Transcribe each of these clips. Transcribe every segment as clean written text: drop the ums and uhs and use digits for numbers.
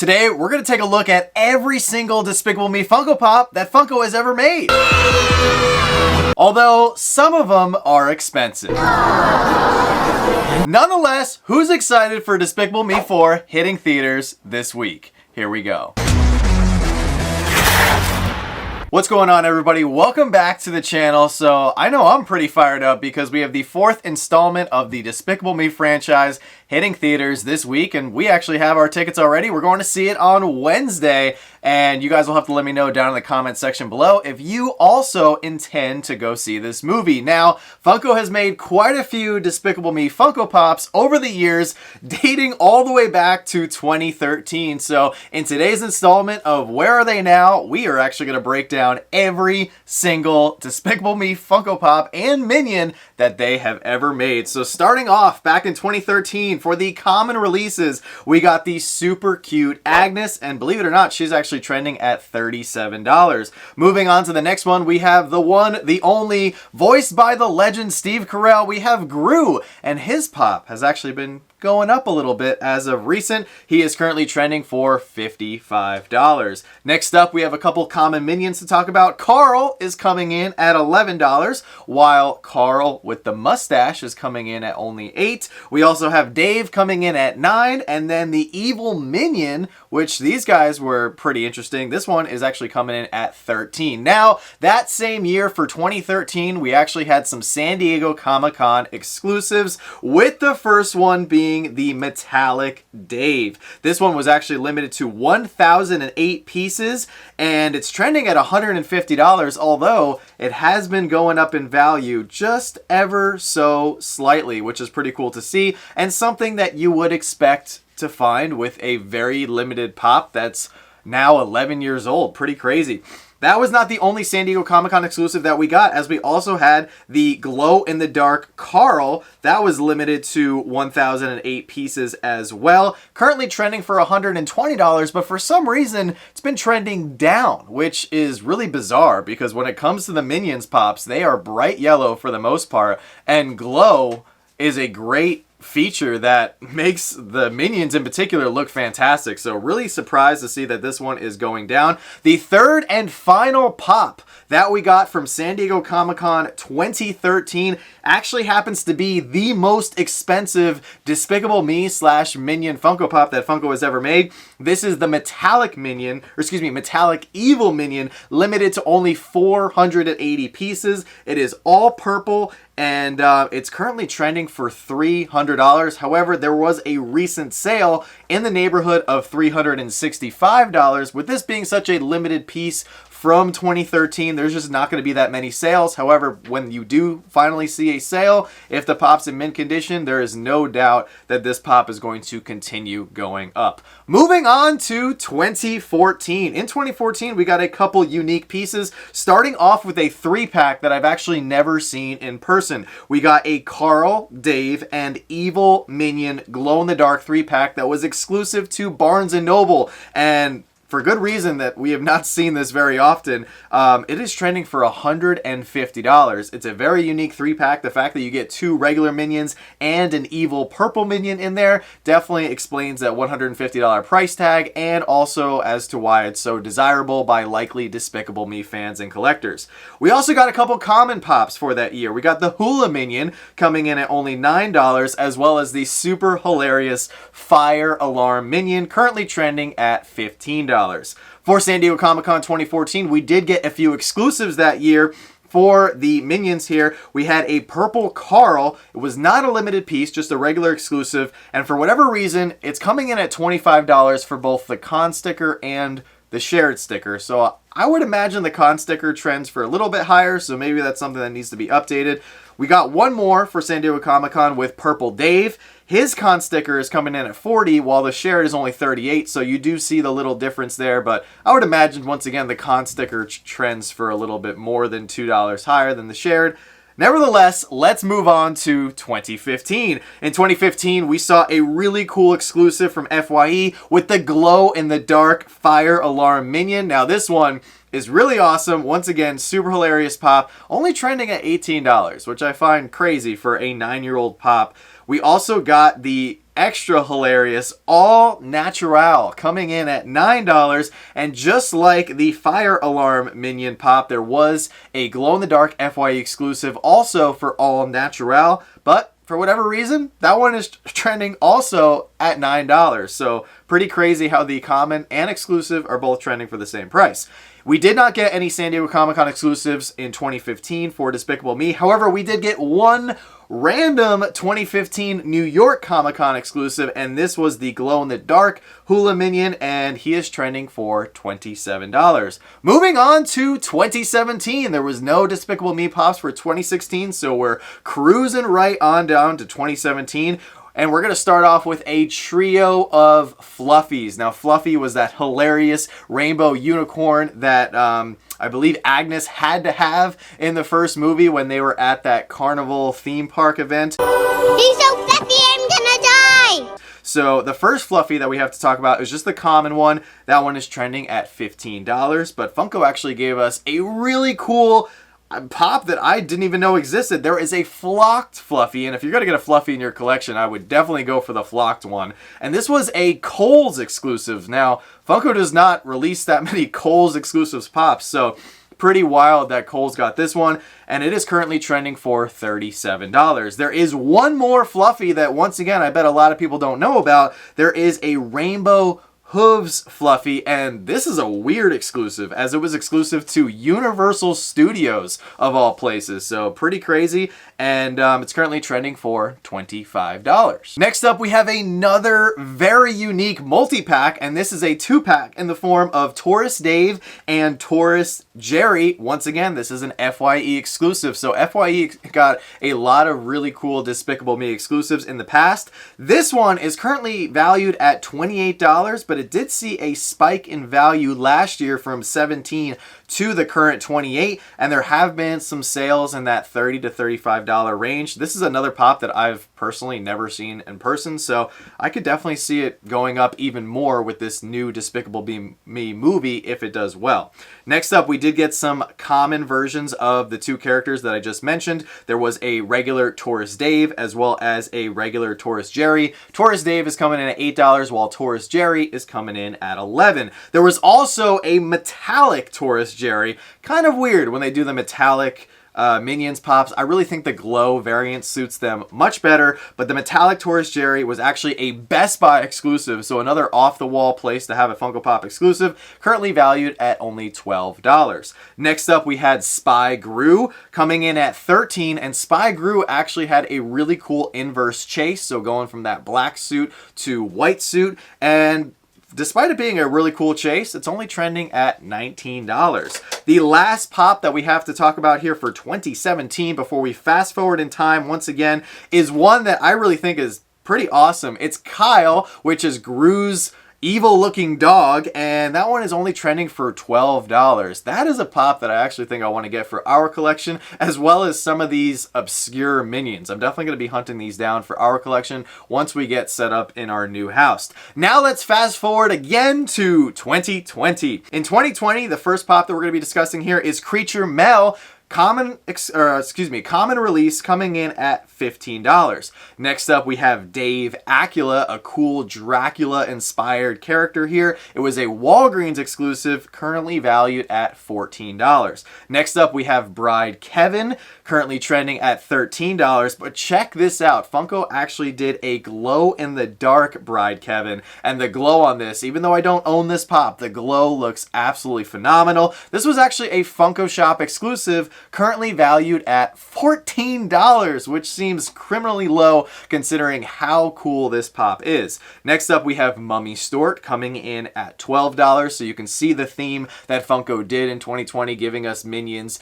Today, we're going to take a look at every single Despicable Me Funko Pop that Funko has ever made. Although, some of them are expensive. Nonetheless, who's excited for Despicable Me 4 hitting theaters this week? Here we go. What's going on, everybody? Welcome back to the channel. So I know I'm pretty fired up because we have the 4th installment of the Despicable Me franchise hitting theaters this week, and we actually have our tickets already. We're going to see it on Wednesday, and you guys will have to let me know down in the comment section below if you also intend to go see this movie. Now, Funko has made quite a few Despicable Me Funko Pops over the years, dating all the way back to 2013. So in today's installment of Where Are They Now?, we are actually going to break down every single Despicable Me Funko Pop and Minion that they have ever made. So starting off back in 2013, for the common releases, we got the super cute Agnes, and believe it or not, she's actually trending at $37. Moving on to the next one, we have the one, the only, voiced by the legend Steve Carell. We have Gru, and his pop has actually been going up a little bit as of recent. He is currently trending for $55. Next up, we have a couple common minions to talk about. Carl is coming in at $11, while Carl with the mustache is coming in at only $8. We also have Dave coming in at $9, and then the evil minion, which these guys were pretty interesting. This one is actually coming in at $13. Now, that same year for 2013, we actually had some San Diego Comic-Con exclusives, with the first one being the metallic Dave. This one was actually limited to 1,008 pieces, and it's trending at $150, although it has been going up in value just ever so slightly, which is pretty cool to see, and something that you would expect to find with a very limited pop that's now 11 years old. Pretty crazy. That was not the only San Diego Comic-Con exclusive that we got, as we also had the glow-in-the-dark Carl. That was limited to 1,008 pieces as well. Currently trending for $120, but for some reason, it's been trending down, which is really bizarre, because when it comes to the Minions pops, they are bright yellow for the most part, and glow is a great feature that makes the Minions in particular look fantastic. So really surprised to see that this one is going down. The third and final pop that we got from San Diego Comic-Con 2013 actually happens to be the most expensive Despicable Me / Minion Funko Pop that Funko has ever made. This is the metallic Minion, or excuse me, metallic evil Minion, limited to only 480 pieces. It is all purple, and it's currently trending for $300. However, there was a recent sale in the neighborhood of $365. With this being such a limited piece from 2013, there's just not going to be that many sales. However, when you do finally see a sale, if the pop's in mint condition, there is no doubt that this pop is going to continue going up. Moving on to 2014. In 2014, we got a couple unique pieces, starting off with a 3-pack that I've actually never seen in person. We got a Carl, Dave, and Evil Minion glow-in-the-dark 3-pack that was exclusive to Barnes & Noble, and for good reason that we have not seen this very often. It is trending for $150. It's a very unique 3-pack. The fact that you get 2 regular Minions and an evil purple Minion in there definitely explains that $150 price tag, and also as to why it's so desirable by likely Despicable Me fans and collectors. We also got a couple common pops for that year. We got the Hula Minion coming in at only $9, as well as the super hilarious Fire Alarm Minion, currently trending at $15. For San Diego Comic-Con 2014, we did get a few exclusives that year. For the Minions here, we had a purple Carl. It was not a limited piece, just a regular exclusive, and for whatever reason, it's coming in at $25 for both the con sticker and the shared sticker. So I would imagine the con sticker trends for a little bit higher, so maybe that's something that needs to be updated. We got one more for San Diego Comic-Con with Purple Dave. His con sticker is coming in at $40, while the shared is only $38, so you do see the little difference there, but I would imagine, once again, the con sticker trends for a little bit more than $2 higher than the shared. Nevertheless, let's move on to 2015. In 2015, we saw a really cool exclusive from FYE with the glow-in-the-dark Fire Alarm Minion. Now, this one is really awesome. Once again, super hilarious pop, only trending at $18, which I find crazy for a 9-year-old pop. We also got the extra hilarious all natural coming in at $9. And just like the fire alarm Minion pop, there was a glow-in-the-dark FYE exclusive also for all natural, but for whatever reason, that one is trending also at $9. So pretty crazy how the common and exclusive are both trending for the same price. We did not get any San Diego Comic-Con exclusives in 2015 for Despicable Me. However, we did get one random 2015 New York Comic-Con exclusive, and this was the glow-in-the-dark Hula Minion, and he is trending for $27. Moving on to 2017, there was no Despicable Me pops for 2016, so we're cruising right on down to 2017. And we're going to start off with a trio of Fluffies. Now, Fluffy was that hilarious rainbow unicorn that I believe Agnes had to have in the first movie when they were at that carnival theme park event. He's so fluffy, I'm gonna die! So the first Fluffy that we have to talk about is just the common one. That one is trending at $15. But Funko actually gave us a really cool pop that I didn't even know existed. There is a flocked Fluffy, and if you're going to get a Fluffy in your collection, I would definitely go for the flocked one. And this was a Kohl's exclusive. Now, Funko does not release that many Kohl's exclusives pops, so pretty wild that Kohl's got this one, and it is currently trending for $37. There is one more Fluffy that, once again, I bet a lot of people don't know about. There is a Rainbow Hooves Fluffy, and this is a weird exclusive as it was exclusive to Universal Studios of all places, so pretty crazy, and it's currently trending for $25. Next up, we have another very unique multi-pack, and this is a 2-pack in the form of Tourist Dave and Tourist Jerry. Once again, this is an FYE exclusive, so FYE got a lot of really cool Despicable Me exclusives in the past. This one is currently valued at $28, but it did see a spike in value last year from 17 to the current 28, and there have been some sales in that $30 to $35 range. This is another pop that I've personally never seen in person, so I could definitely see it going up even more with this new Despicable Me movie if it does well. Next up, we did get some common versions of the two characters that I just mentioned. There was a regular Tourist Dave as well as a regular Tourist Jerry. Tourist Dave is coming in at $8 while Tourist Jerry is coming in at $11. There was also a metallic Tourist Jerry. Kind of weird when they do the metallic Minions pops. I really think the glow variant suits them much better, but the metallic Tourist Jerry was actually a Best Buy exclusive, so another off-the-wall place to have a Funko Pop exclusive, currently valued at only $12. Next up, we had Spy Gru coming in at $13, and Spy Gru actually had a really cool inverse chase, so going from that black suit to white suit, and despite it being a really cool chase, it's only trending at $19. The last pop that we have to talk about here for 2017 before we fast forward in time once again is one that I really think is pretty awesome. It's Kyle, which is Gru's evil-looking dog, and that one is only trending for $12. That is a pop that I actually think I want to get for our collection, as well as some of these obscure Minions. I'm definitely going to be hunting these down for our collection once we get set up in our new house. Now let's fast forward again to 2020. In 2020, the first pop that we're going to be discussing here is Creature Mel, common release coming in at $15. Next up, we have Dave Acula, a cool Dracula-inspired character here. It was a Walgreens exclusive, currently valued at $14. Next up, we have Bride Kevin, currently trending at $13. But check this out. Funko actually did a glow-in-the-dark Bride Kevin, and the glow on this, even though I don't own this pop, the glow looks absolutely phenomenal. This was actually a Funko Shop exclusive, currently valued at $14, which seems criminally low considering how cool this pop is. Next up, we have Mummy Stort coming in at $12, so you can see the theme that Funko did in 2020, giving us Minions,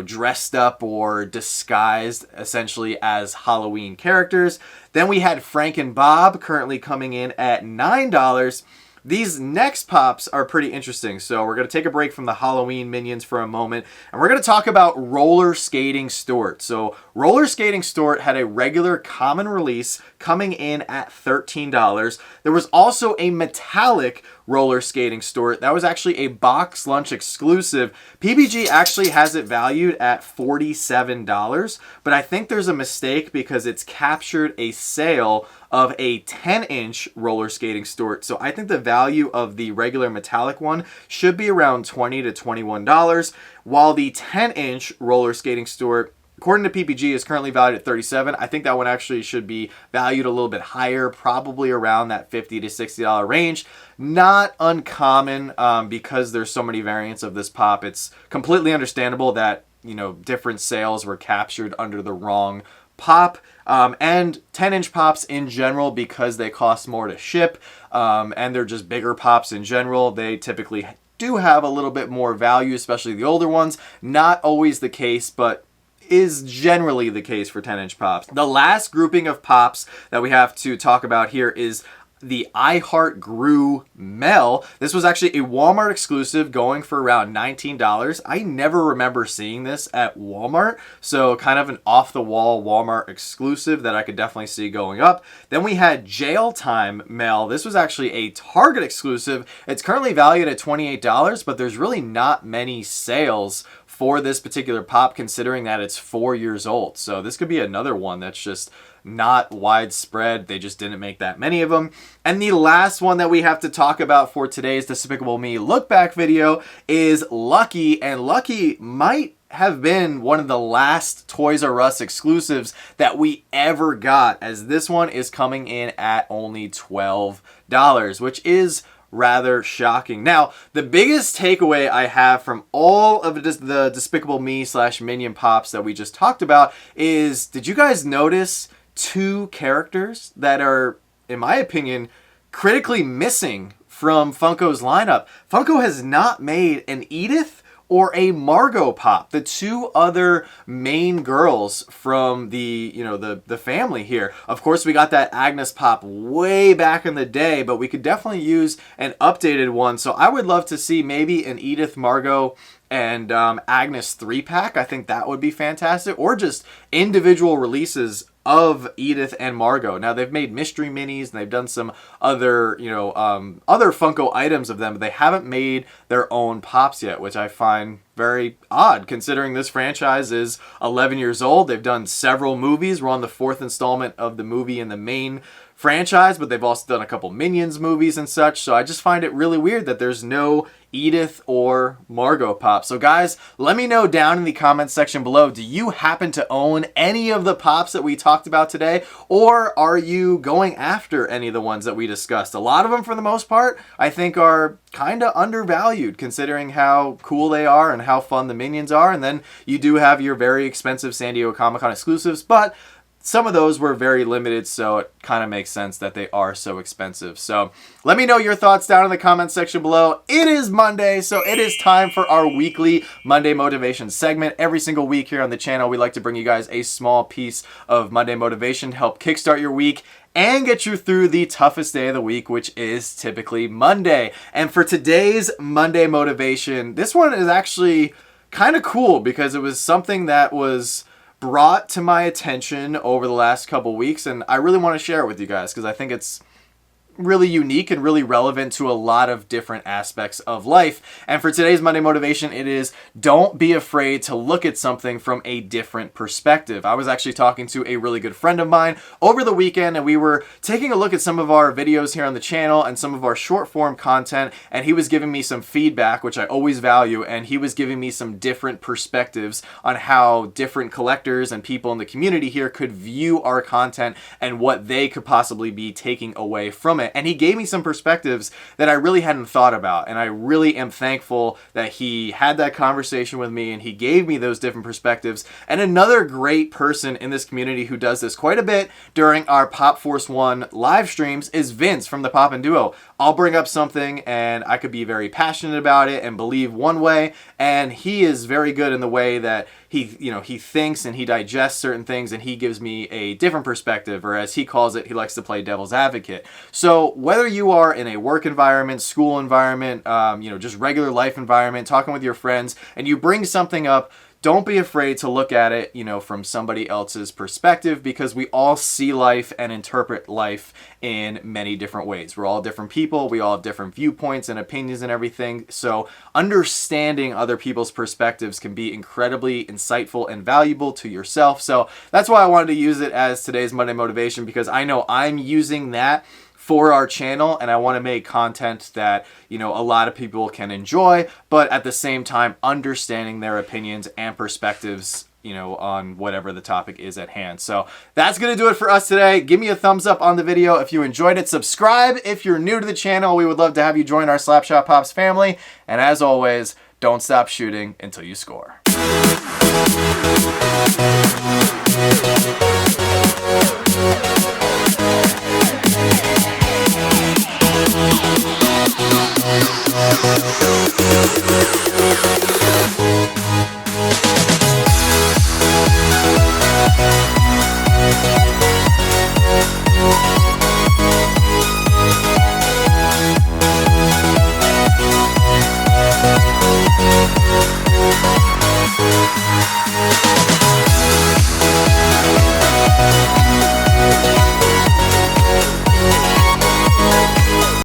dressed up or disguised essentially as Halloween characters. Then we had Frank and Bob currently coming in at $9. These next pops are pretty interesting, so we're going to take a break from the Halloween Minions for a moment, and we're going to talk about Roller Skating Stort. So Roller Skating Stort had a regular common release coming in at $13. There was also a metallic roller skating store. That was actually a box lunch exclusive. PBG actually has it valued at $47, but I think there's a mistake because it's captured a sale of a 10-inch roller skating store. So I think the value of the regular metallic one should be around $20 to $21, while the 10-inch roller skating store, according to PPG, is currently valued at $37. I think that one actually should be valued a little bit higher, probably around that $50 to $60 range. Not uncommon because there's so many variants of this pop. It's completely understandable that, you know, different sales were captured under the wrong pop. And 10-inch pops in general, because they cost more to ship and they're just bigger pops in general, they typically do have a little bit more value, especially the older ones. Not always the case, but is generally the case for 10-inch pops. The last grouping of pops that we have to talk about here is the I Heart Gru Mel. This was actually a Walmart exclusive, going for around $19. I never remember seeing this at Walmart, so kind of an off-the-wall Walmart exclusive that I could definitely see going up. Then we had Jail Time Mel. This was actually a Target exclusive. It's currently valued at $28, but there's really not many sales for this particular pop, considering that it's 4 years old. So this could be another one that's just not widespread. They just didn't make that many of them. And the last one that we have to talk about for today's Despicable Me look back video is Lucky. And Lucky might have been one of the last Toys R Us exclusives that we ever got, as this one is coming in at only $12, which is rather shocking. Now, the biggest takeaway I have from all of the Despicable Me / Minion pops that we just talked about is, did you guys notice two characters that are, in my opinion, critically missing from Funko's lineup? Funko has not made an Edith or a Margot pop, the two other main girls from the, you know, the family here. Of course, we got that Agnes pop way back in the day, but we could definitely use an updated one. So I would love to see maybe an Edith, Margot, and Agnes 3-pack. I think that would be fantastic. Or just individual releases of Edith and Margot. Now, they've made mystery minis and they've done some other, you know, other Funko items of them, but they haven't made their own pops yet, which I find very odd considering this franchise is 11 years old. They've done several movies. We're on the 4th installment of the movie in the main franchise, but they've also done a couple Minions movies and such. So I just find it really weird that there's no Edith or Margot pop. So guys, let me know down in the comments section below, do you happen to own any of the pops that we talked about today, or are you going after any of the ones that we discussed? A lot of them, for the most part, I think are kind of undervalued considering how cool they are and how fun the Minions are. And then you do have your very expensive San Diego Comic-Con exclusives, but some of those were very limited, so it kind of makes sense that they are so expensive. So let me know your thoughts down in the comments section below. It is Monday, so it is time for our weekly Monday Motivation segment. Every single week here on the channel, we like to bring you guys a small piece of Monday motivation to help kickstart your week and get you through the toughest day of the week, which is typically Monday. And for today's Monday motivation, this one is actually kind of cool because it was something that was brought to my attention over the last couple weeks, and I really want to share it with you guys because I think it's really unique and really relevant to a lot of different aspects of life. And for today's Monday motivation, it is don't be afraid to look at something from a different perspective. I was actually talking to a really good friend of mine over the weekend, and we were taking a look at some of our videos here on the channel and some of our short form content, and he was giving me some feedback, which I always value, and he was giving me some different perspectives on how different collectors and people in the community here could view our content and what they could possibly be taking away from it. And he gave me some perspectives that I really hadn't thought about, and I really am thankful that he had that conversation with me and he gave me those different perspectives. And another great person in this community who does this quite a bit during our Pop Force 1 live streams is Vince from the Pop and Duo. I'll bring up something and I could be very passionate about it and believe one way, and he is very good in the way that he thinks and he digests certain things, and he gives me a different perspective, or as he calls it, he likes to play devil's advocate. So whether you are in a work environment, school environment, just regular life environment, talking with your friends, and you bring something up don't be afraid to look at it, from somebody else's perspective, because we all see life and interpret life in many different ways. We're all different people. We all have different viewpoints and opinions and everything. So understanding other people's perspectives can be incredibly insightful and valuable to yourself. So that's why I wanted to use it as today's Monday Motivation, because I know I'm using that for our channel, and I want to make content that, a lot of people can enjoy, but at the same time understanding their opinions and perspectives, on whatever the topic is at hand. So that's going to do it for us today. Give me a thumbs up on the video if you enjoyed it. Subscribe if you're new to the channel. We would love to have you join our Slapshotpops family. And as always, don't stop shooting until you score.